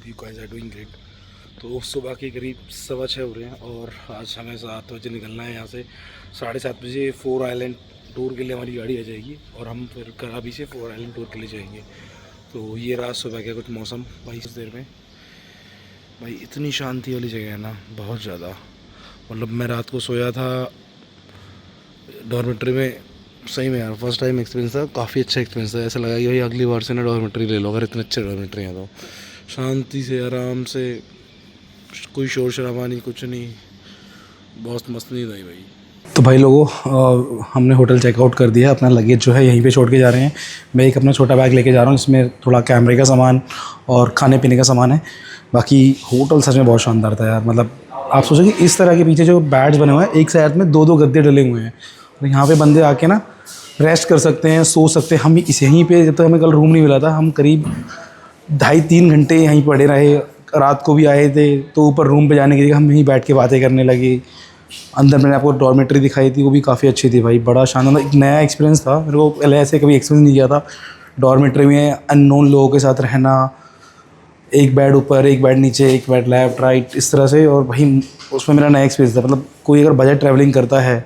Hope you guys are doing great. तो सुबह के करीब 6:15 हो रहे हैं और आज हमें 7 बजे निकलना है यहाँ से। 7:30 बजे 4 आइलैंड टूर के लिए हमारी गाड़ी आ जाएगी और हम फिर कराबी से 4 आइलैंड टूर के लिए जाएंगे। तो ये रात सुबह का कुछ मौसम भाई इस देर में भाई इतनी शांति वाली जगह है ना, बहुत ज़्यादा। मतलब मैं रात को सोया था डॉर्मेट्री में, सही में यार फर्स्ट टाइम एक्सपीरियंस था, काफ़ी अच्छा एक्सपीरियंस था। ऐसा लगा कि भाई अगली बार से ना डॉर्मेट्री ले लो, अगर इतने अच्छे डॉर्मेट्री हैं तो शांति से आराम से, कोई शोर शराबा नहीं, कुछ नहीं, बहुत मस्त नींद आई भाई। तो भाई लोगों हमने होटल चेकआउट कर दिया, अपना लगेज जो है यहीं पे छोड़ के जा रहे हैं। मैं एक अपना छोटा बैग लेके जा रहा हूँ, इसमें थोड़ा कैमरे का सामान और खाने पीने का सामान है। बाकी होटल सच में बहुत शानदार था यार। मतलब आप सोचो कि इस तरह के पीछे जो बैड्स बने हुए हैं, एक साइड में 2-2 गद्दे डले हुए हैं और यहाँ पे बंदे आके ना रेस्ट कर सकते हैं, सो सकते हैं। हम इस यहीं पे, जब तक हमें कल रूम नहीं मिला था, हम करीब 2.5-3 घंटे यहीं पड़े रहे। रात को भी आए थे तो ऊपर रूम पे जाने के लिए हम यहीं बैठ के बातें करने लगे। अंदर मैंने आपको डॉर्मेट्री दिखाई थी, वो भी काफ़ी अच्छी थी भाई, बड़ा शानदार, एक नया एक्सपीरियंस था मेरे को, पहले ऐसे कभी एक्सपीरियंस नहीं किया था। डॉर्मेट्री में अननोन लोगों के साथ रहना, एक बेड ऊपर, एक बेड नीचे, एक बेड लेफ्ट राइट, इस तरह से। और भाई उसमें मेरा नया एक्सपीरियंस था। मतलब कोई अगर बजट ट्रैवलिंग करता है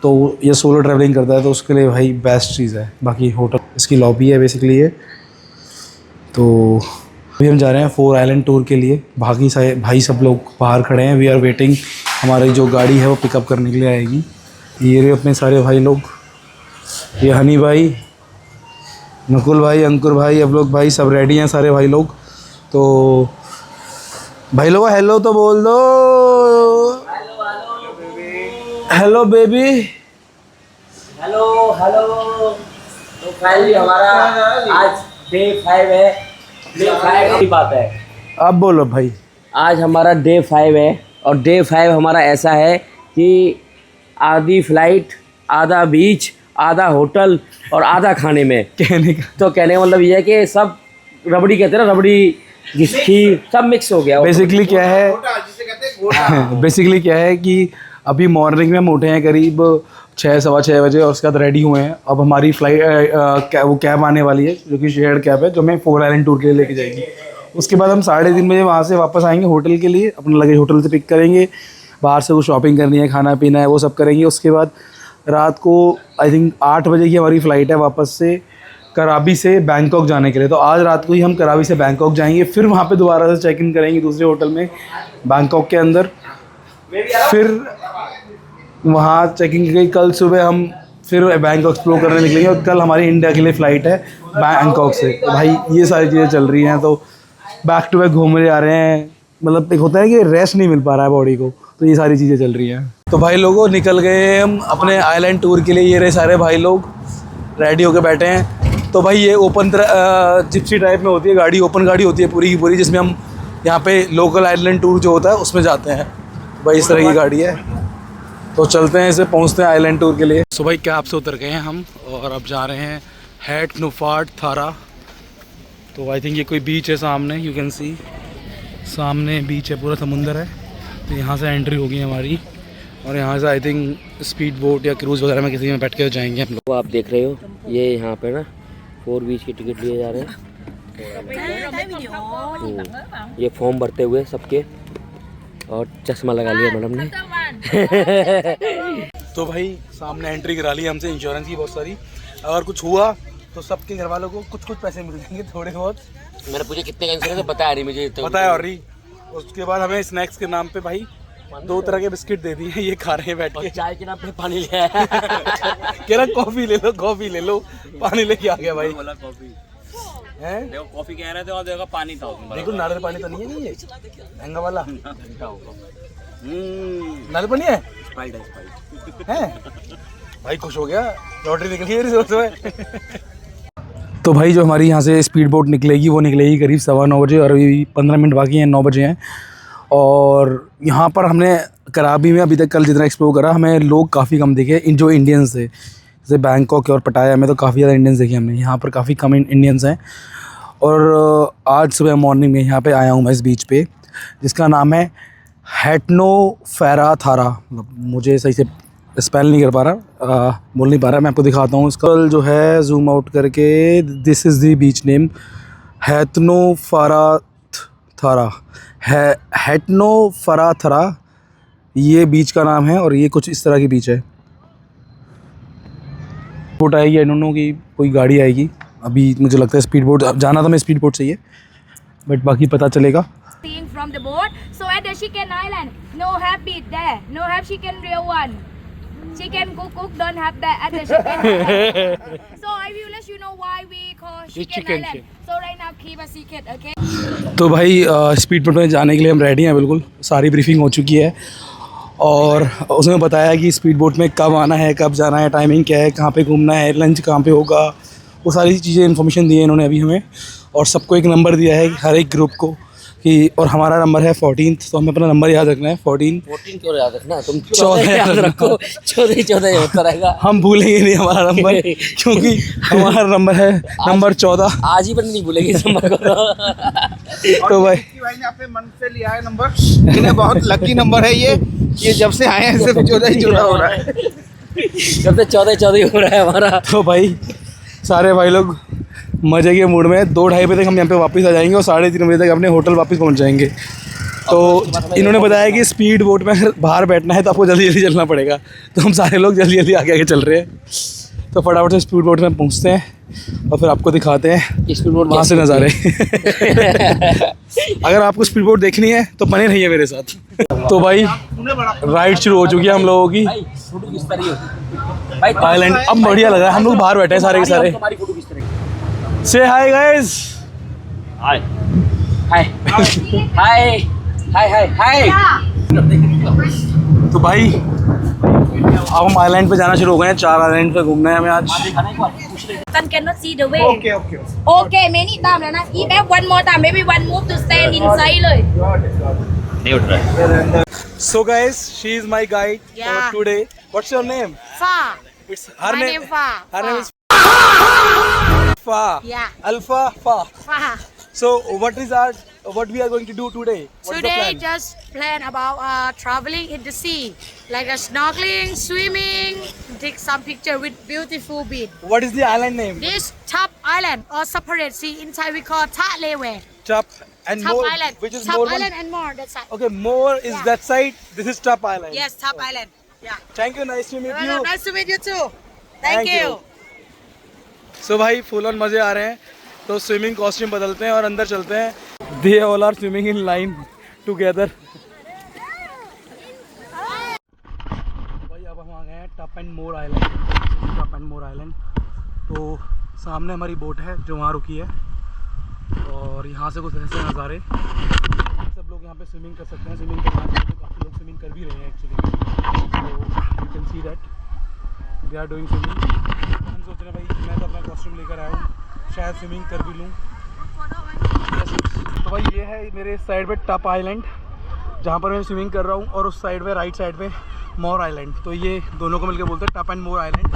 तो ये सोलो ट्रैवलिंग करता है तो उसके लिए भाई बेस्ट चीज़ है। बाकी होटल इसकी लॉबी है बेसिकली ये। तो अभी हम जा रहे हैं 4 आइलैंड टूर के लिए। बाकी भाई सब लोग बाहर खड़े हैं, वी आर वेटिंग। हमारी जो गाड़ी है वो पिकअप करने के लिए आएगी। ये रहे अपने सारे भाई लोग, ये हनी भाई, नकुल भाई, अंकुर भाई, अब लोग भाई सब रेडी हैं सारे भाई लोग। तो भाई लोग हेलो तो बोल दो, हेलो बेबी, हेलो हेलो। तो फाइनली हमारा आज डे 5 है। डे 5 की बात है, आप बोलो भाई। आज हमारा डे 5 है और डे 5 हमारा ऐसा है कि आधी फ्लाइट, आधा बीच, आधा होटल और आधा खाने में। कहने का तो कहने का मतलब ये है कि सब रबड़ी कहते हैं ना, रबड़ी खीर सब मिक्स हो गया। बेसिकली क्या है बेसिकली क्या है कि अभी मॉर्निंग में हम उठे हैं करीब 6-6:15 बजे और उसके बाद रेडी हुए हैं। अब हमारी फ्लाइट वो कैब आने वाली है जो कि शेयर्ड कैब है, जो हमें 4 आइलैंड टूर के लिए लेके जाएगी। उसके बाद हम 3:30 बजे वहाँ से वापस आएंगे होटल के लिए, अपना लगेज होटल से पिक करेंगे, बाहर से कुछ शॉपिंग करनी है, खाना पीना है, वो सब करेंगे। उसके बाद रात को आई थिंक 8 बजे की हमारी फ़्लाइट है वापस से कराबी से बैंकॉक जाने के लिए। तो आज रात को ही हम कराबी से बैंकॉक जाएंगे, फिर वहाँ पे दोबारा से चेक इन करेंगे दूसरे होटल में बैंकॉक के अंदर, फिर वहाँ चेकिंग गई। कल सुबह हम फिर बैंकॉक एक्सप्लोर करने निकलेंगे और कल हमारी इंडिया के लिए फ़्लाइट है बैंकॉक से। तो भाई ये सारी चीज़ें चल रही हैं, तो बैक टू बैक घूमने जा रहे हैं। मतलब एक होता है कि रेस्ट नहीं मिल पा रहा है बॉडी को, तो ये सारी चीज़ें चल रही हैं। तो भाई लोगों निकल गए हम अपने आइलैंड टूर के लिए। ये रहे सारे भाई लोग रेडी होकर बैठे हैं। तो भाई ये ओपन जिप्सी टाइप में होती है गाड़ी, ओपन गाड़ी होती है पूरी की पूरी, जिसमें हम यहाँ पे लोकल आइलैंड टूर जो होता है उसमें जाते हैं। भाई इस तरह की गाड़ी है, तो चलते हैं, इसे पहुँचते हैं आइलैंड टूर के लिए। सो भाई कैब से उतर गए हैं हम और अब जा रहे हैं हैट नुफाट थारा। तो आई थिंक ये कोई बीच है सामने, यू कैन सी सामने बीच है, पूरा समुंदर है। तो यहाँ से एंट्री होगी हमारी और यहाँ से आई थिंक स्पीड बोट या क्रूज़ वगैरह में किसी में बैठ के जाएंगे हम लोग। आप देख रहे हो ये यहाँ पे ना 4 बीच की टिकट लिए जा रहे हैं। ये फॉर्म भरते हुए सबके, और चश्मा लगा लिया मैडम ने। तो भाई सामने एंट्री करा ली हमसे, इंश्योरेंस की बहुत सारी। अगर कुछ हुआ तो सबके घर वालों को कुछ पैसे मिल जाएंगे, थोड़े बहुत। मैंने पूछा कितने का इंश्योरेंस है, बताया नहीं मुझे। पता है और रही। उसके बाद हमें स्नैक्स के नाम पे भाई 2 तरह के बिस्किट दे दिए, ये खा रहे हैं बैठ के। चाय के नाम पे पानी ले आया। कह रहा कॉफी ले लो, कॉफी ले लो, पानी लेके आ गया भाई। बोला कॉफी हैं? देखो, कॉफी कह रहे थे और देखो पानी था उसमें। देखो नारियल पानी तो नहीं है, नहीं ये महंगा वाला नारियल पानी है, स्प्राइट है, स्प्राइट हैं? भाई खुश हो गया, लॉटरी निकली है रिजोर्ट में। तो भाई जो हमारी यहाँ से स्पीड बोट निकलेगी वो निकलेगी करीब 9:15 बजे और अभी 15 मिनट बाकी हैं, 9 बजे हैं। और यहाँ पर हमने कराबी में अभी तक कल जितना एक्सप्लोर करा, हमें लोग काफ़ी कम दिखे जो इंडियंस थे। जैसे बैंकॉक और पटाया में तो काफ़ी ज़्यादा इंडियंस देखे हमने, यहाँ पर काफ़ी कम इंडियंस हैं। और आज सुबह मॉर्निंग में यहाँ पे आया हूँ मैं इस बीच पे, जिसका नाम है हैटनो फेरा थारा। मुझे सही से स्पेल नहीं कर पा रहा, बोल नहीं पा रहा। मैं आपको दिखाता हूँ इसका जो है, जूम आउट करके। This is the beach name, हैतनो फारा थारा है, हेटनोफराथरा ये बीच का नाम है और ये कुछ इस तरह की बीच है। बोट आएगी, आई डोंट नो कि कोई गाड़ी आएगी। अभी मुझे लगता है स्पीड बोट जाना था, मैं स्पीड बोट चाहिए, बट बाकी पता चलेगा। Seeing from the boat. So at the chicken island, no have beef there, no have chicken real one. Chicken cook don't have that at the chicken island. So I will let you know why we call chicken island. So right now keep a secret, okay? तो भाई speed boat में जाने के लिए हम ready हैं, बिल्कुल सारी ब्रीफिंग हो चुकी है और उसमें बताया कि स्पीड बोट में कब आना है, कब जाना है, टाइमिंग क्या है, कहाँ पे घूमना है, लंच कहाँ पे होगा, वो सारी चीज़ें इन्फॉर्मेशन दी है इन्होंने अभी हमें। और सबको एक नंबर दिया है हर एक ग्रुप को कि, और हमारा नंबर है 14, तो हमें अपना नंबर याद रखना है 14 क्यों याद रखना, तुम 14 याद रखो, 14 होता रहेगा। हम भूलेंगे नहीं हमारा नंबर, क्योंकि हमारा नंबर है नंबर 14। आज ही पर नहीं भूलेंगे इस नंबर को। तो भाई भाई ने अपने मन से लिया है नंबर, इन्हें बहुत लकी नंबर है ये जब से आए हैं सिर्फ 14 ही जुड़ा हो रहा है। जब से 14 हो रहा है हमारा। तो भाई सारे भाई लोग मज़े के मूड में 2-2:30 बजे तक हम यहाँ पे वापस आ जाएंगे और 3:30 बजे तक अपने होटल वापस पहुँच जाएंगे। तो इन्होंने बताया कि स्पीड बोट में अगर बाहर बैठना है तो आपको जल्दी जल्दी चलना पड़ेगा, तो हम सारे लोग जल्दी जल्दी आगे आगे चल रहे हैं। तो फटाफट से स्पीड बोट में पहुँचते हैं और फिर आपको दिखाते हैं स्पीड बोट वहाँ से नज़ारे। अगर आपको स्पीड बोट देखनी है तो बने रहिए मेरे साथ। तो भाई राइड शुरू हो चुकी है हम लोगों की फोटो किस तरह होगी आइलैंड। अब बढ़िया लग रहा है, हम लोग बाहर बैठे हैं सारे के सारे। हमारी फोटो किस तरह से हाय गाइस, हाय हाय हाय हाय हाय हाय। तो भाई अब हम आइलैंड पे जाना शुरू हो गए हैं। 4 आइलैंड पे घूमना है हमें आज। Sun cannot see the way. Okay okay Okay, many timeแล้วนะ If have one more time, maybe one move to stand inside เลย नहीं उठ रहा है। So guys, she is my guide for Yeah. today. What's your name? Fa. It's her My name Fa. Her Fa. name is Fa. Yeah. Alpha Fa. Fa. So what we are going to do today? What is the Today plan? just plan about traveling in the sea, like snorkeling, swimming, take some picture with beautiful beach. What is the island name? This Top Island or separate sea inside we call Ta Lewe. Chap and Top more, Island. which is Top more Island and more that side. Okay, more is Yeah. that side. This is Chap Island. Yes, Top Island. Yeah. Thank you. Nice to meet you. Nice to meet you too. Thank Thank you. you. So भाई full on मज़े आ रहे हैं। तो swimming costume बदलते हैं और अंदर चलते हैं। They all are swimming in line together. भाई अब हम आ गए हैं टप एंड मोर आइलैंड। टप एंड मोर आइलैंड, तो सामने हमारी बोट है जो वहाँ रुकी है और यहाँ से कुछ ऐसे नज़ारे। सब लोग यहाँ पे स्विमिंग कर सकते हैं। स्विमिंग करना चाहते हैं, काफ़ी लोग स्विमिंग कर भी रहे हैं एक्चुअली। तो you can see that they are doing swimming. हम सोच रहे हैं भाई मैं तो अपना कॉस्ट्यूम लेकर आया हूँ, शायद स्विमिंग कर भी लूँ। तो भाई ये है मेरे साइड पे टप आइलैंड जहाँ पर मैं स्विमिंग कर रहा हूँ, और उस साइड पे राइट साइड पे मोर आइलैंड। तो ये दोनों को मिलकर बोलते हैं टप एंड मोर आइलैंड।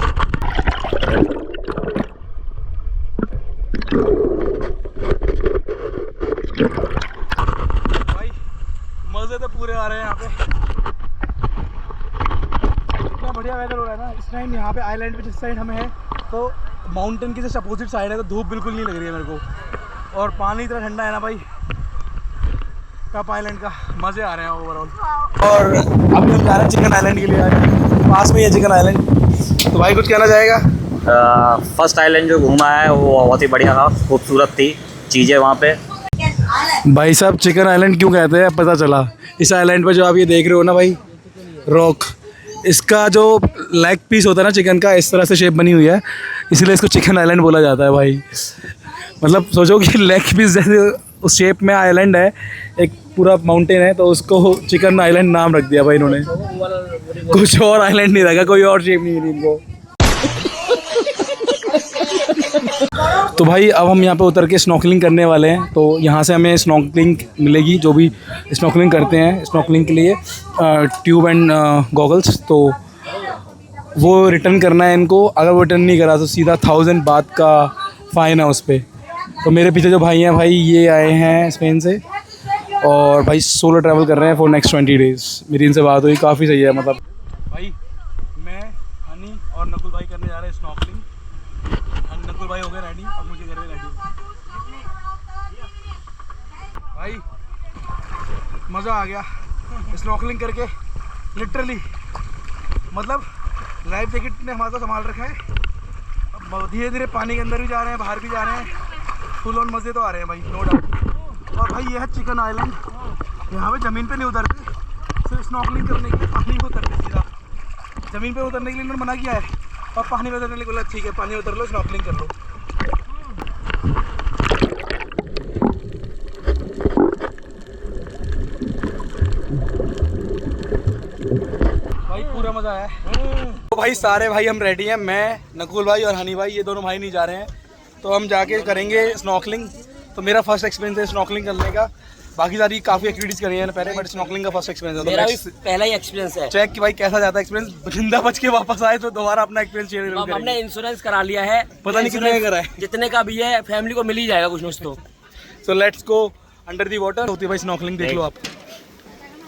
भाई मज़े तो पूरे आ रहे हैं यहाँ पे। इतना बढ़िया वेदर हो रहा है ना इस टाइम यहाँ पे आइलैंड पे। जिस साइड हमें है तो माउंटेन की जस्ट अपोजिट साइड है, तो धूप बिल्कुल नहीं लग रही है मेरे को, और पानी इतना ठंडा है ना भाई। टप आइलैंड का मज़े आ रहे हैं ओवरऑल। और अब हम जा रहे हैं चिकन आइलैंड के लिए। पास में ही है चिकन आइलैंड। तो भाई कुछ कहना चाहेगा? फर्स्ट आइलैंड जो घूमा है वो बहुत ही बढ़िया था, खूबसूरत थी चीज़ें वहाँ पे। भाई साहब चिकन आइलैंड क्यों कहते हैं पता चला। इस आइलैंड पर जो आप ये देख रहे हो ना भाई, रॉक, इसका जो लेग पीस होता है ना चिकन का, इस तरह से शेप बनी हुई है, इसलिए इसको चिकन आइलैंड बोला जाता है भाई। मतलब सोचो कि लेग पीस जैसे उस शेप में आइलैंड है, एक पूरा माउंटेन है, तो उसको चिकन आइलैंड नाम रख दिया भाई इन्होंने। कुछ और आइलैंड नहीं रखा, कोई और शेप नहीं मिली इनको। तो भाई अब हम यहाँ पे उतर के स्नॉर्कलिंग करने वाले हैं। तो यहाँ से हमें स्नॉर्कलिंग मिलेगी, जो भी स्नॉर्कलिंग करते हैं स्नॉर्कलिंग के लिए ट्यूब एंड गॉगल्स, तो वो रिटर्न करना है इनको। अगर वो रिटर्न नहीं करा तो सीधा 1000 बात का फ़ाइन है उस पर। तो मेरे पीछे जो भाई हैं भाई, ये आए हैं स्पेन से और भाई सोलो ट्रैवल कर रहे हैं फॉर नेक्स्ट 20 डेज़। मेरी इनसे बात हुई, काफ़ी सही है। मतलब भाई मैं, हनी और नकुल भाई करने जा रहे हैं स्नॉर्कलिंग। भाई हो गए रेडी, अब मुझे करने रेडी। भाई मज़ा आ गया स्नॉर्कलिंग करके लिटरली। मतलब लाइफ जैकेट ने हमारा संभाल रखा है। अब धीरे धीरे पानी के अंदर भी जा रहे हैं, बाहर भी जा रहे हैं, फुल ऑन मज़े तो आ रहे हैं भाई, नो डाउट। और भाई ये है चिकन आइलैंड। यहाँ पे ज़मीन पे नहीं उतरते, सिर्फ स्नॉर्कलिंग करने के लिए पानी में उतरते सीधा। ज़मीन पे उतरने के लिए इन्होंने मना किया है, और पानी में उतरने के लिए बोला ठीक है पानी में उतर लो, स्नॉर्कलिंग कर लो। भाई पूरा मज़ा आया है। तो भाई सारे भाई हम रेडी हैं, मैं, नकुल भाई और हनी भाई, ये दोनों भाई नहीं जा रहे हैं। तो हम जाके करेंगे स्नॉर्कलिंग। तो मेरा फर्स्ट एक्सपीरियंस है स्नॉर्कलिंग करने का। बाकी सारी काफ़ी एक्टिविटीज़ करी है पहले, बट स्नॉर्कलिंग का फर्स्ट एक्सपीरियंस है। मेरा भी पहला ही एक्सपीरियंस है। चेक कि भाई कैसा जाता है एक्सपीरियंस, जिंदा बच के वापस आए तो दोबारा अपना एक्सपीरियंस शेयर अब हमने करेंगे। इंश्योरेंस करा लिया है, पता नहीं कितने का करा है। जितने का भी है फैमिली को मिल ही जाएगा कुछ तो। So let's go under the water. होती है भाई स्नॉर्कलिंग, देख लो आप।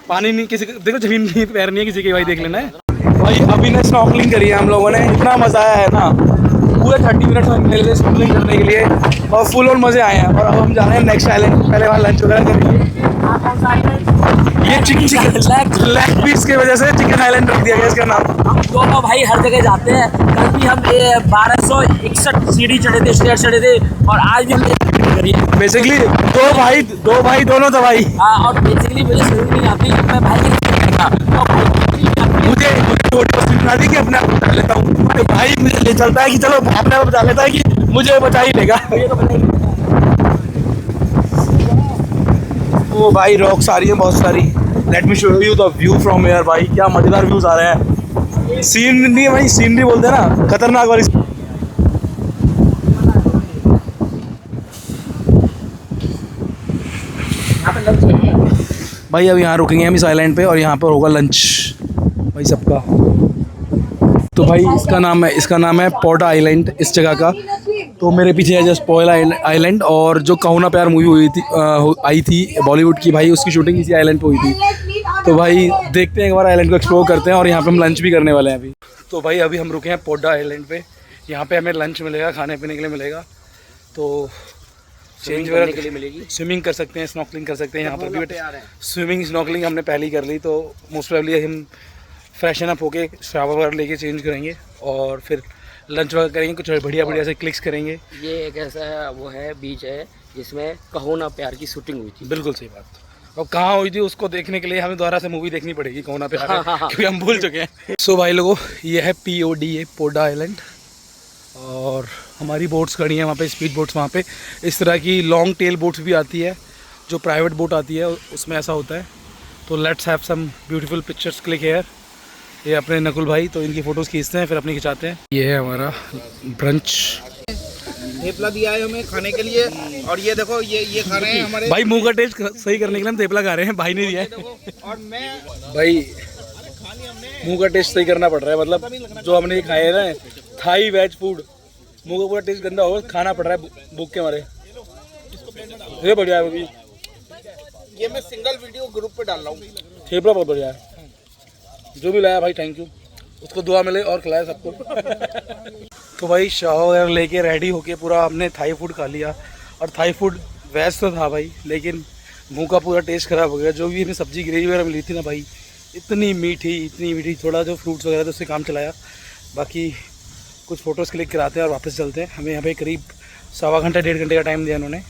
पानी नहीं किसी देखो, जमीन नहीं तैरनी है किसी की, भाई देख लेना है। भाई अभी ने स्नॉर्कलिंग करी है हम लोगों ने, इतना मज़ा आया है ना, पूरे 30 मिनट में मिले थे स्नॉर्कलिंग करने के लिए और फुल ऑन मज़े आए हैं। और अब हम जा रहे हैं नेक्स्ट आइलैंड, पहले वहाँ लंच वगैरह करेंगे। ये चिकन लेग पीस की वजह से चिकन आइलैंड रख दिया गया इसका नाम। हम तो भाई हर जगह जाते हैं। कल भी हम 1261 सीढ़ी चढ़े थे, स्टेयर चढ़े थे, और आज भी हम करी है। बेसिकली दो भाई दोनों तो भाई। हाँ, और बेसिकली मुझे स्विमिंग नहीं आती, मैं भाई के लिए करता और मुझे बना दी कि अपने आप बचा लेता हूँ, तो भाई मुझे ले चलता है कि चलो अपने आप बचा लेता है कि मुझे बचा ही लेगा। ओ भाई रॉक्स आ रही है बहुत सारी। Late me show you the view from here. भाई क्या मजेदार व्यूज आ रहे हैं। सीन नहीं भाई, सीनरी बोलते हैं ना, खतरनाक वाली। भाई अब यहाँ रुकेंगे हम इस आइलैंड पे, और यहाँ पर होगा लंच भाई सबका। तो भाई इसका नाम है पोडा आइलैंड इस जगह का। तो मेरे पीछे है जस्ट पोडा आइलैंड, और जो कहो ना प्यार मूवी हुई थी आई थी बॉलीवुड की, भाई उसकी शूटिंग इसी आइलैंड पे हुई थी। तो भाई देखते हैं एक बार, आइलैंड को एक्सप्लोर करते हैं, और यहाँ पे हम लंच भी करने वाले हैं अभी। तो भाई अभी हम रुके हैं पोडा आइलैंड पे, यहाँ पे हमें लंच मिलेगा, खाने पीने के लिए मिलेगा। तो चेंज वगैरह के लिए मिलेगी, स्विमिंग कर सकते हैं, स्नॉर्कलिंग कर सकते हैं यहाँ पर भी। बट स्विमिंग स्नॉर्कलिंग हमने पहले ही कर ली, तो मोस्ट प्रोबेबली हम फ्रेशन अप होके शावर वगैरह लेके चेंज करेंगे, और फिर लंच वगैरह करेंगे, कुछ बढ़िया से क्लिक्स करेंगे। ये एक ऐसा वो है बीच है जिसमें कहो ना प्यार की शूटिंग हुई थी। बिल्कुल सही बात। अब कहाँ हुई थी उसको देखने के लिए हमें दोबारा से मूवी देखनी पड़ेगी कहो ना प्यार है, क्योंकि हम भूल चुके हैं। सो भाई लोगों, ये है PODA पोडा आइलैंड, और हमारी बोट्स खड़ी हैं वहाँ पे, स्पीड बोट्स वहाँ पे। इस तरह की लॉन्ग टेल बोट्स भी आती है, जो प्राइवेट बोट आती है उसमें ऐसा होता है। तो let's have some beautiful pictures click here. ये अपने नकुल भाई, तो इनकी फ़ोटोज़ खींचते हैं फिर अपनी खिंचाते हैं। ये है हमारा ब्रंच। थेपला दिया है हमें खाने के लिए, और ये देखो ये खा रहे हैं हमारे भाई मुंह का टेस्ट सही करने के लिए हम थेपला खा रहे हैं, भाई ने दिया है। और मैं भाई मुंह का टेस्ट सही करना पड़ रहा है, मतलब जो हमने खाए है ना थाई वेज फूड, मुंह का पूरा टेस्ट गंदा हो, खाना पड़ रहा है भूख के मारे। ये बढ़िया है भाई, ये मैं सिंगल वीडियो ग्रुप पे डाल रहा हूँ। थेपला बहुत बढ़िया है। जो भी लाया भाई थैंक यू, उसको दुआ मिले और खिलाए सबको। तो भाई शावर वगैरह लेके रेडी होके पूरा हमने थाई फूड खा लिया, और थाई फूड वेज तो था भाई, लेकिन मुंह का पूरा टेस्ट खराब हो गया। जो भी हमें सब्जी ग्रेवी वगैरह मिली थी ना भाई, इतनी मीठी, थोड़ा जो फ्रूट्स वगैरह तो उससे काम चलाया। बाकी कुछ फ़ोटोज़ क्लिक कराते हैं और वापस चलते हैं। हमें यहाँ पे करीब 1.25 घंटा 1.5 घंटे का टाइम दिया उन्होंने,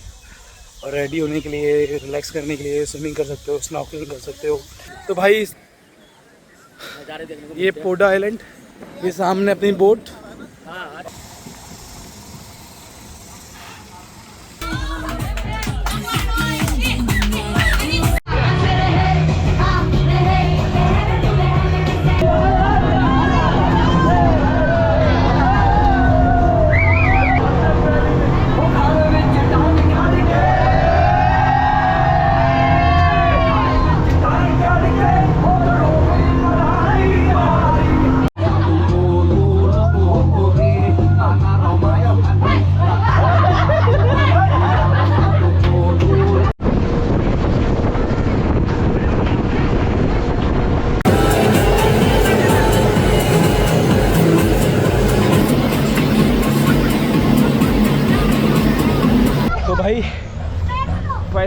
और रेडी होने के लिए, रिलैक्स करने के लिए, स्विमिंग कर सकते हो, स्नॉर्कलिंग कर सकते हो। तो भाई ये पोडा आइलैंड, ये सामने अपनी बोट।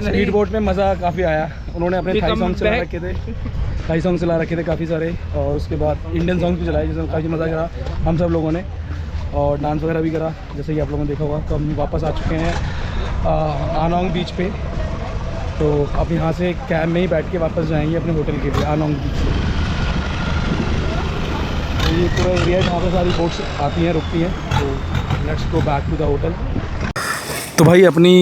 स्पीड बोट में मज़ा काफ़ी आया। उन्होंने अपने थाई सॉन्ग चला रखे थे, थाई सॉन्ग चला रखे थे काफ़ी सारे, और उसके बाद इंडियन सॉन्ग भी चलाए जिसमें काफ़ी मज़ा करा हम सब लोगों ने, और डांस वगैरह भी करा जैसे कि आप लोगों ने देखा होगा। तो हम वापस आ चुके हैं आनोंग बीच पे। तो अब यहाँ से कैब में ही बैठ के वापस जाएंगे अपने होटल के लिए आनोंग बीच से। तो ये पूरा एरिया है जहाँ पर सारी बोट्स आती हैं रुकती हैं। तो let's go back to the hotel. तो भाई अपनी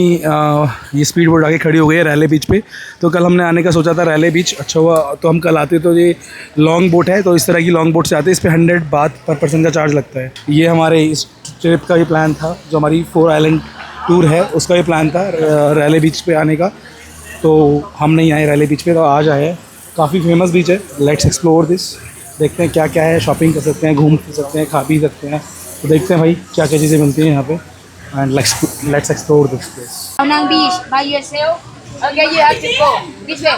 ये स्पीड बोट आके खड़ी हो गई है रैले बीच पे। तो कल हमने आने का सोचा था रैले बीच, अच्छा हुआ तो हम कल आते। तो ये लॉन्ग बोट है, तो इस तरह की लॉन्ग बोट से आते हैं। इस पर 100 बात पर पर्सन का चार्ज लगता है। ये हमारे इस ट्रिप का ही प्लान था, जो हमारी 4 आइलैंड टूर है उसका ही प्लान था रैले बीच पे आने का। तो हम नहीं आए रैले बीच पे, तो आज आए हैं। काफ़ी फेमस बीच है, लेट्स एक्सप्लोर दिस। देखते हैं क्या क्या है, शॉपिंग कर सकते हैं, घूम फिर सकते हैं, खा पी सकते हैं। तो देखते हैं भाई क्या क्या चीज़ें मिलती हैं यहाँ पे, and let's explore this place. Anang Beach by yourself. Okay, you have to go this way.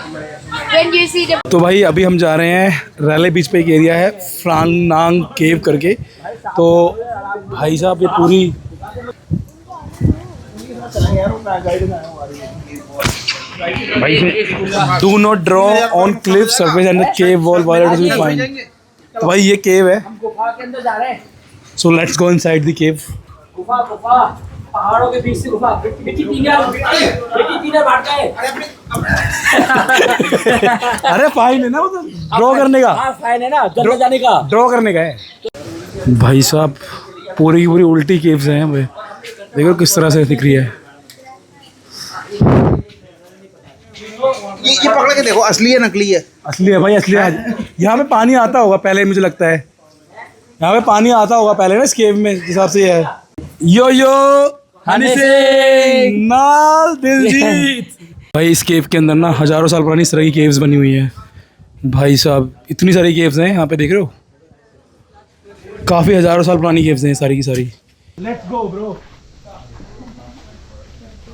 When you see the तो भाई अभी हम जा रहे हैं रैले बीच पे। एक एरिया है फ्रांगनांग केव करके। तो भाई साहब ये पूरी do not draw on cliff surface and the cave wall violate will fine. तो भाई ये केव है, गुफा के अंदर जा रहे हैं। So let's go inside the cave. गुफा पहाड़ों के बीच से गुफा। बेटी तीनर भाग गए। अरे फाइन है ना, वो ड्रॉ करने का। हाँ फाइन है ना, जल्द जाने का। ड्रॉ करने का है। भाई साहब पूरी की पूरी उल्टी केव्स हैं यहाँ पे, देखो किस तरह से दिख रही है। ये पकड़ के देखो, असली है नकली है? असली है भाई, असली है। यहाँ पे पानी आता होगा पहले, मुझे लगता है यहाँ पे पानी आता होगा पहले ना इस केव में, जिस हिसाब से ये है। यो यो हनी सिंह नाल दिलजीत। भाई इस केव के अंदर ना हज़ारों साल पुरानी इस तरह की केव्स बनी हुई हैं। भाई साहब इतनी सारी केव्स हैं यहाँ पे, देख रहे हो? काफ़ी हज़ारों साल पुरानी केव्स हैं सारी की सारी। Let's go bro.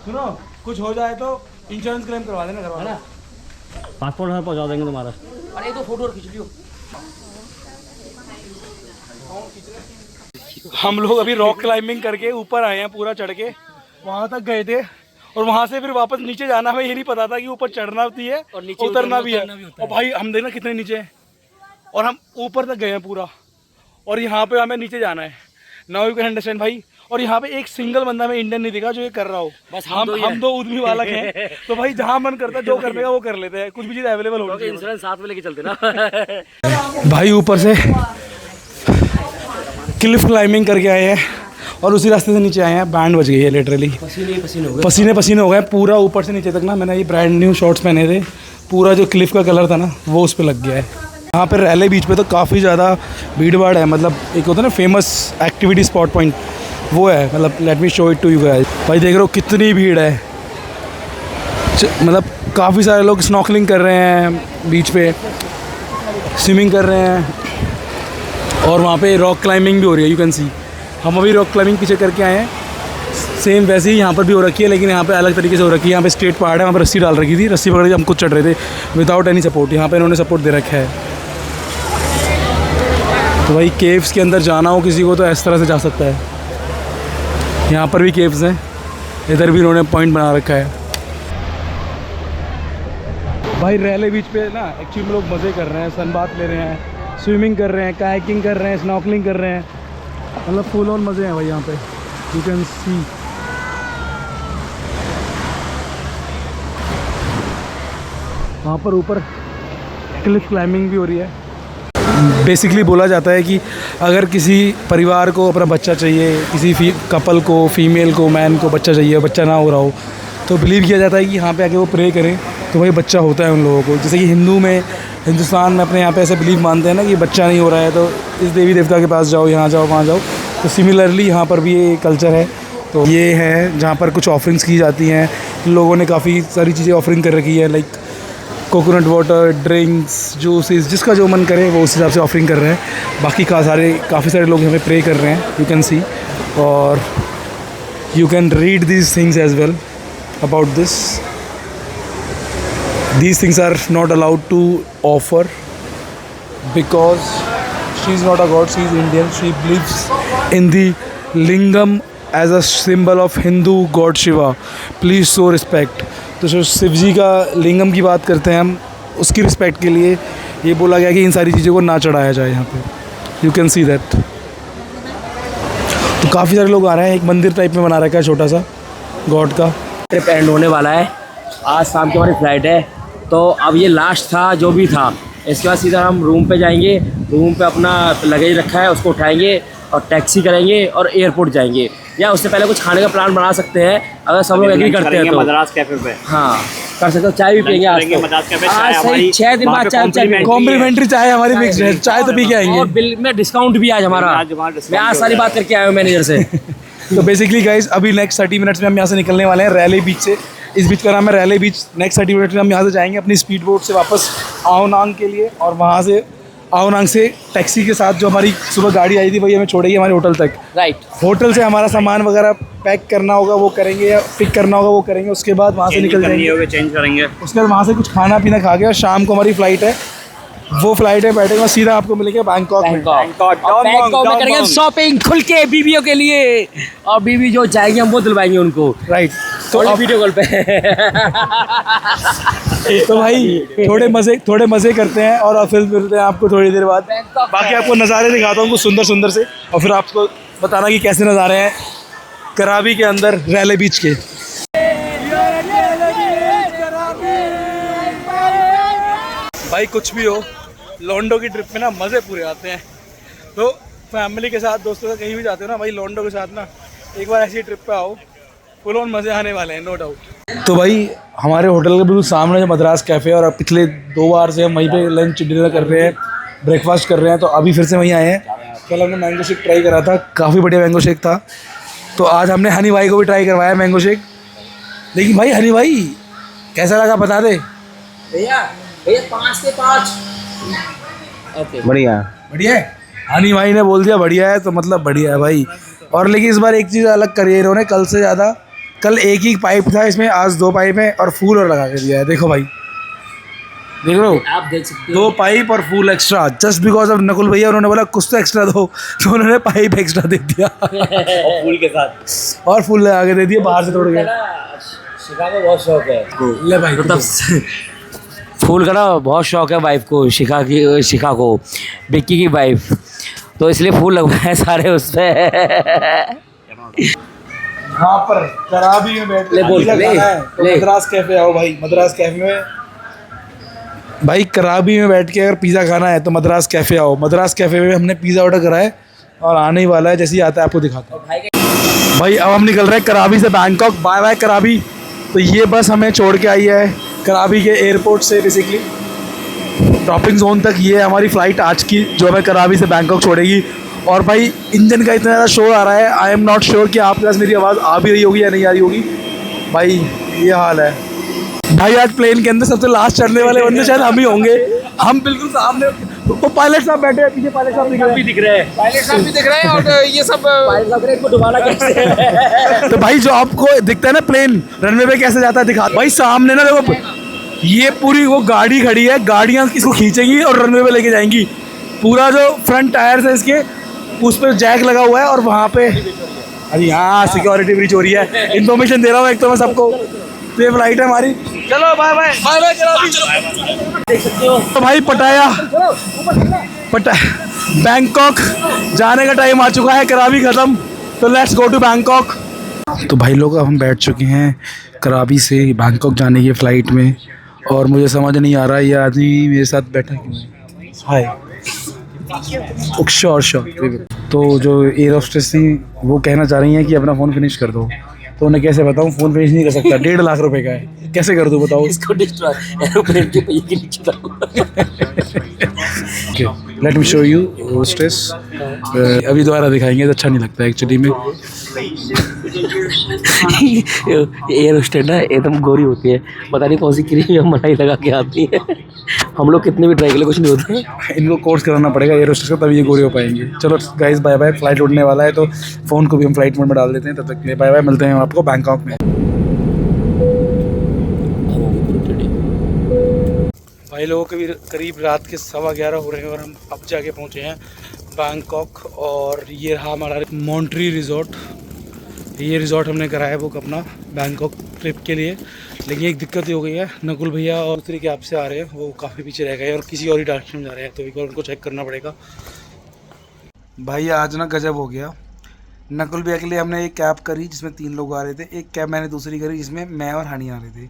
सुनो, कुछ हो जाए तो इंश्योरेंस क्लेम करवा देना, करवा ना। पासपोर्ट में पहुंचा देंगे तुम्हारा। अरे तो फोटो खींच लियो। हम लोग अभी रॉक क्लाइंबिंग करके ऊपर आए हैं, पूरा चढ़ के वहाँ तक गए थे, और वहाँ से फिर वापस नीचे जाना। हमें ये नहीं पता था कि ऊपर चढ़ना भी है और नीचे उतरना भी है। और भाई हम देखना कितने नीचे हैं, और हम ऊपर तक गए हैं पूरा, और यहाँ पे हमें नीचे जाना है। नाउ यू कैन अंडरस्टैंड भाई। और यहाँ पे एक सिंगल बंदा में इंडियन नहीं दिखा जो ये कर रहा हो। बस हम दो उद्मी बालक हैं। तो भाई जहाँ मन करता है जो करने का वो कर लेते हैं, कुछ भी चीज़ अवेलेबल हो। इंश्योरेंस साथ में लेके चलते ना। भाई ऊपर से क्लिफ क्लाइंबिंग करके आए हैं और उसी रास्ते से नीचे आए हैं। बैंड बज गई है लिटरली, पसीने हो गए पूरा ऊपर से नीचे तक ना। मैंने ये ब्रांड न्यू शॉर्ट्स पहने थे, पूरा जो क्लिफ का कलर था ना वो उस पर लग गया है। यहाँ पर रैले बीच पे तो काफ़ी ज़्यादा भीड़ भाड़ है, मतलब एक होता है ना फेमस एक्टिविटी स्पॉट पॉइंट, वो है। मतलब let me show it to you guys. भाई देख रहे हो कितनी भीड़ है, मतलब काफ़ी सारे लोग स्नॉर्कलिंग कर रहे हैं बीच पे, स्विमिंग कर रहे हैं, और वहाँ पे रॉक क्लाइंबिंग भी हो रही है। यू कैन सी हम अभी रॉक क्लाइंबिंग पीछे करके आए हैं, सेम वैसे ही यहाँ पर भी हो रखी है, लेकिन यहाँ पे अलग तरीके से हो रखी है। यहाँ पे स्ट्रेट पहाड़ है, वहाँ पर रस्सी डाल रखी थी, रस्सी पकड़ के हम खुद चढ़ रहे थे विदाउट एनी सपोर्ट। यहाँ पे इन्होंने सपोर्ट दे रखा है। तो भाई केव्स के अंदर जाना हो किसी को तो इस तरह से जा सकता है। यहाँ पर भी केव्स हैं, इधर भी इन्होंने पॉइंट बना रखा है। भाई रैले बीच पे ना एक्चुअली लोग मज़े कर रहे हैं, सनबाथ ले रहे हैं, स्विमिंग कर रहे हैं, कायाकिंग कर रहे हैं, स्नॉर्कलिंग कर रहे हैं, मतलब फुल ऑन मज़े हैं भाई यहाँ पे। यू कैन सी वहाँ पर ऊपर क्लिफ क्लाइंबिंग भी हो रही है। बेसिकली बोला जाता है कि अगर किसी परिवार को अपना बच्चा चाहिए, किसी कपल को, फीमेल को, मैन को बच्चा चाहिए, बच्चा ना हो रहा हो, तो बिलीव किया जाता है कि यहाँ पे आके वो प्रे करें तो भाई बच्चा होता है उन लोगों को। जैसे कि हिंदुस्तान में अपने यहाँ पे ऐसे बिलीव मानते हैं ना कि बच्चा नहीं हो रहा है तो इस देवी देवता के पास जाओ, यहाँ जाओ, वहाँ जाओ। तो सिमिलरली यहाँ पर भी ये कल्चर है। तो ये है जहाँ पर कुछ ऑफरिंग्स की जाती हैं। लोगों ने काफ़ी सारी चीज़ें ऑफरिंग कर रखी है, like coconut water, drinks, juices, जिसका जो मन करे वो उस हिसाब से ऑफरिंग कर रहे हैं। बाकी काफ़ी सारे लोग हमें प्रे कर रहे हैं, यू कैन सी, और you can read these things as well about this. These things are not allowed to offer because she is not a god, she is Indian. She believes in the lingam as a symbol of Hindu god Shiva. Please show respect. तो जो शिव जी का लिंगम की बात करते हैं हम, उसकी respect के लिए ये बोला गया कि इन सारी चीज़ों को ना चढ़ाया जाए यहाँ पे। You can see that. तो काफ़ी सारे लोग आ रहे हैं, एक मंदिर टाइप में बना रखा है छोटा सा गॉड का। ट्रिप एंड होने वाला है, आज शाम की हमारी फ्लाइट है, तो अब ये लास्ट था जो भी था। इसके बाद सीधा हम रूम पे जाएंगे, रूम पे अपना लगेज रखा है उसको उठाएंगे और टैक्सी करेंगे और एयरपोर्ट जाएंगे, या उससे पहले कुछ खाने का प्लान बना सकते हैं अगर सब लोग एग्री करते हैं तो। मद्रास कैफे पे हाँ कर सकते हो, चाय भी पियेंगे आज तो। मद्रास कैफे आज सही 6 दिन बाद चाय कॉम्प्लीमेंट्री चाय हमारी फिक्स है, चाय तो पी के आएंगे। और बिल में डिस्काउंट भी आज हमारा, मैं आज सारी बात करके आया हूँ मैनेजर से। तो बेसिकली गाइज अभी नेक्स्ट 30 मिनट्स में हम यहाँ से निकलने वाले हैं रैली बीच से। इस बीच का नाम है रैली बीच। नेक्स्ट 30 मिनट्स में हम यहाँ से जाएंगे अपनी स्पीड बोट से वापस आओनांग के लिए, और वहाँ से आओनांग से टैक्सी के साथ जो हमारी सुबह गाड़ी आई थी वही हमें छोड़ेगी हमारे होटल तक। राइट, होटल से हमारा सामान वगैरह पैक करना होगा वो करेंगे, या पिक करना होगा वो करेंगे। उसके बाद वहाँ से निकल जाएंगे, चेंज करेंगे। उसके बाद वहाँ से कुछ खाना पीना खा के, और शाम को हमारी फ़्लाइट है, वो फ्लाइट में बैठेगा सीधा आपको मिलेंगे बैंकॉक में। बैंकॉक में करेंगे शॉपिंग खुल के बीवियों के लिए, और बीवी जो चाहेंगे हम वो दिलवाएंगे उनको। राइट। तो तो वीडियो कॉल पे तो भाई थोड़े मज़े करते हैं और फिर मिलते हैं आपको थोड़ी देर बाद। बाकी आपको नज़ारे दिखाता हूँ कुछ सुंदर सुंदर से, और फिर आपको बताना कि कैसे नज़ारे हैं कराबी के अंदर रैली बीच के। भाई कुछ भी हो, लॉन्डो की ट्रिप में ना मज़े पूरे आते हैं। तो फैमिली के साथ दोस्तों के साथ कहीं भी जाते हो ना भाई, लॉन्डो के साथ ना एक बार ऐसी ट्रिप पे आओ, फुल ऑन मज़े आने वाले हैं, नो डाउट। तो भाई हमारे होटल के बिल्कुल सामने जो मद्रास कैफ़े है, और अब पिछले 2 बार से हम वहीं पे लंच डिनर कर रहे हैं, ब्रेकफास्ट कर रहे हैं। तो अभी फिर से वहीं आए हैं। कल हमने मैंगो शेक ट्राई करा था, काफ़ी बढ़िया मैंगो शेक था। तो आज हमने हनी भाई को भी ट्राई करवाया मैंगो शेक। लेकिन भाई हनी भाई कैसा लगा बता दे। भैया 5 से 5 ओके बढ़िया बढ़िया है, हनी भाई ने बोल दिया बढ़िया है तो मतलब बढ़िया है भाई। और लेकिन इस बार एक चीज़ अलग करी है इन्होंने कल से ज़्यादा। कल एक ही पाइप था इसमें, आज 2 पाइप है और फूल और लगा के दिया है। देखो भाई, देख लो, आप देख सकते हो 2 पाइप और फूल extra, just because of Nakul भैया। उन्होंने बोला कुछ तो एक्स्ट्रा दो, तो उन्होंने पाइप एक्स्ट्रा दे दिया फूल के साथ, और फूल लगा के दे दिए बाहर से तोड़ के। शिखा को बहुत शौक है, ले भाई मतलब फूल का ना बहुत शौक है वाइफ को, शिखा को, बिक्की की वाइफ, तो इसलिए फूल लगवाए सारे उस पे। यहाँ पर कराबी में बैठ ले बोल, पिज़्ज़ा ले, खाना है तो ले। मद्रास कैफ़े आओ भाई। मद्रास कैफ़े में भाई कराबी में बैठ के अगर पिज़्ज़ा खाना है तो मद्रास कैफ़े आओ। मद्रास कैफ़े में हमने पिज़्ज़ा ऑर्डर करा है और आने ही वाला है, जैसे ही आता है आपको दिखाता हूँ। भाई अब हम निकल रहे हैं कराबी से बैंकॉक। बाय बाय कराबी। तो ये बस हमें छोड़ के आई है कराबी के एयरपोर्ट से, बेसिकली ड्रॉपिंग जोन तक। ये है हमारी फ़्लाइट आज की, जो हमें कराबी से बैंकॉक छोड़ेगी। और भाई इंजन का इतना ज़्यादा शोर आ रहा है, आई एम नॉट श्योर कि आपके पास मेरी आवाज़ आ भी रही होगी या नहीं आ रही होगी। भाई ये हाल है भाई। आज प्लेन के अंदर सबसे लास्ट चढ़ने वाले बंदे शायद हम ही होंगे। हम बिल्कुल सामने, वो पायलट साहब बैठे हैं पीछे, पायलट साहब दिख रहे हैं, पायलट साहब भी दिख रहे हैं, और ये सब को दोबारा कैसे तो भाई जो आपको दिखता है ना प्लेन रनवे पे कैसे जाता है दिखा। भाई सामने ना देखो, ये पूरी वो गाड़ी खड़ी है, गाड़ियाँ इसको खींचेंगी और रनवे पे लेके जाएंगी। पूरा जो फ्रंट टायर है इसके, उस पर जैक लगा हुआ है, और वहाँ पे अरे यहाँ सिक्योरिटी ब्रीच हो रही है। इन्फॉर्मेशन दे रहा हूँ एक तो मैं सबको। तो ये फ्लाइट है हमारी, चलो बाय बाय बाय बाय देख सकते हो। तो भाई पटाया बैंकॉक जाने का टाइम आ चुका है, कराबी ख़त्म, तो लेट्स गो टू बैंकॉक। तो भाई लोग अब हम बैठ चुके हैं कराबी से बैंकॉक जाने की फ़्लाइट में, और मुझे समझ नहीं आ रहा ये आदमी मेरे साथ बैठा क्यों है। हाय श्योर। तो जो एयर होस्टेस थी वो कहना चाह रही हैं कि अपना फ़ोन फिनिश कर दो। तो उन्हें कैसे बताऊँ, फ़ोन फिनिश नहीं कर सकता, 1.5 लाख रुपए का है, कैसे कर दूँ बताओ। इसको डिस्ट्रॉय एरोप्लेन के पहिए के नीचे डालो। Late me show you hostess. अभी दोबारा दिखाएंगे तो अच्छा नहीं लगता एक्चुअली में। एयर होस्टेस ना एकदम गोरी होती है, पता नहीं कौन सी क्रीम या मलाई लगा के आती है। हम लोग कितने भी ट्राई कर ले कुछ नहीं होता। इनको कोर्स कराना पड़ेगा एयर होस्टेस का, तभी ये गोरे हो पाएंगे। चलो गाइस बाय बाय, फ्लाइट उड़ने वाला है तो फ़ोन को भी हम फ्लाइट मोड में डाल देते हैं। तब तक के लिए बाय बाय, मिलते हैं आपको बैंकॉक में। भाई लोगों के भी करीब रात के 11:15 हो रहे हैं और हम अब जाके पहुँचे हैं बैंकॉक। और ये रहा हमारा मॉन्ट्री रिजॉर्ट, ये रिजॉर्ट हमने कराया बुक अपना बैंकॉक ट्रिप के लिए, लेकिन एक दिक्कत ये हो गई है, नकुल भैया और दूसरी कैब से आ रहे हैं, वो काफ़ी पीछे रह गए और किसी और ही डायरेक्शन में जा रहे हैं, तो एक बार उनको चेक करना पड़ेगा। भाई आज ना गजब हो गया, नकुल भैया के लिए हमने एक कैब करी जिसमें 3 लोग आ रहे थे, एक कैब मैंने दूसरी करी जिसमें मैं और हनी आ रहे थे।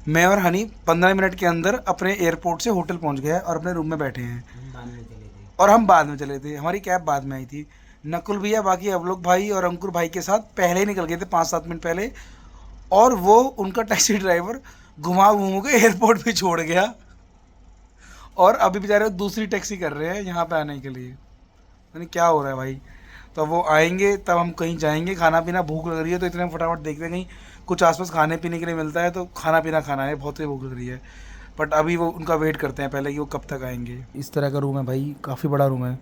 मैं और हनी 15 मिनट के अंदर अपने एयरपोर्ट से होटल पहुंच गए और अपने रूम में बैठे हैं, और हम बाद में चले थे, हमारी कैब बाद में आई थी। नकुल भैया बाकी अवलोक भाई और अंकुर भाई के साथ पहले ही निकल गए थे 5-7 मिनट पहले, और वो उनका टैक्सी ड्राइवर घुमा के एयरपोर्ट पे छोड़ गया, और अभी बेचारे दूसरी टैक्सी कर रहे हैं यहाँ पे आने के लिए। यानी क्या हो रहा है भाई। तो वो आएंगे तब हम कहीं जाएंगे, खाना पीना, भूख लग रही है तो इतने फटाफट देखते हैं कहीं कुछ आसपास खाने पीने के लिए मिलता है तो खाना पीना खाना है, बहुत ही भूख लग रही है। बट अभी वो उनका वेट करते हैं पहले कि वो कब तक आएंगे। इस तरह का रूम है भाई, काफ़ी बड़ा रूम है,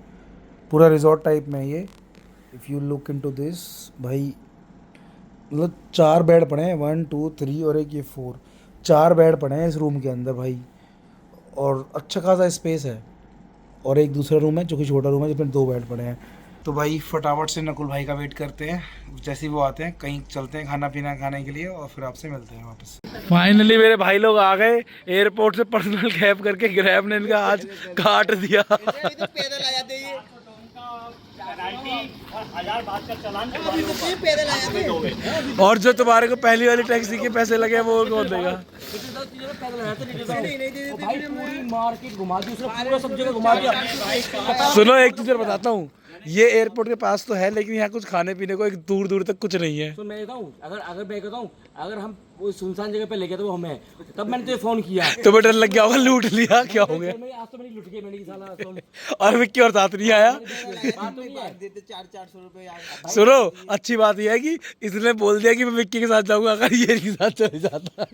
पूरा रिजॉर्ट टाइप में ये। If you look into this भाई, मतलब 4 बेड पड़े हैं, 1 2 3 और एक ये 4, 4 बेड पड़े हैं इस रूम के अंदर भाई, और अच्छा खासा स्पेस है। और एक दूसरा रूम है जो कि छोटा रूम है जिसमें 2 बेड पड़े हैं। तो भाई फटाफट से नकुल भाई का वेट करते हैं, जैसे ही वो आते हैं कहीं चलते हैं खाना पीना खाने के लिए, और फिर आपसे मिलते हैं वापस। फाइनली मेरे भाई लोग आ गए एयरपोर्ट से, पर्सनल कैब करके ग्रैब ने इनका आज काट दिया। और जो तुम्हारे को पहली वाली टैक्सी के पैसे लगे वो कौन देगा? मार्केट घुमा दी उसने, पूरा सब जगह घुमा दिया। सुनो एक चीज और बताता हूँ, ये एयरपोर्ट के पास तो है लेकिन यहाँ कुछ खाने पीने को एक दूर दूर तक कुछ नहीं है। तो मैं कहता हूँ अगर हम वो सुनसान जगह पे ले गए तो वो हमें, तब मैंने तुझे फोन किया। तुम्हें डर लग गया होगा, लूट लिया क्या हो गया? आज तो मैंने लुट गई, मैंने साला फोन। और विक्की और साथ नहीं आया। 400 रुपए। सुनो अच्छी बात यह है कि इसने बोल दिया कि मैं विक्की के साथ जाऊंगा, अगर ये के साथ चले जाता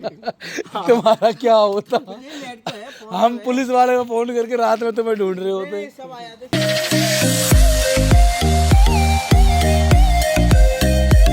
तुम्हारा क्या होता? हम पुलिस वाले को फोन करके रात में तुम्हें ढूंढ रहे होते।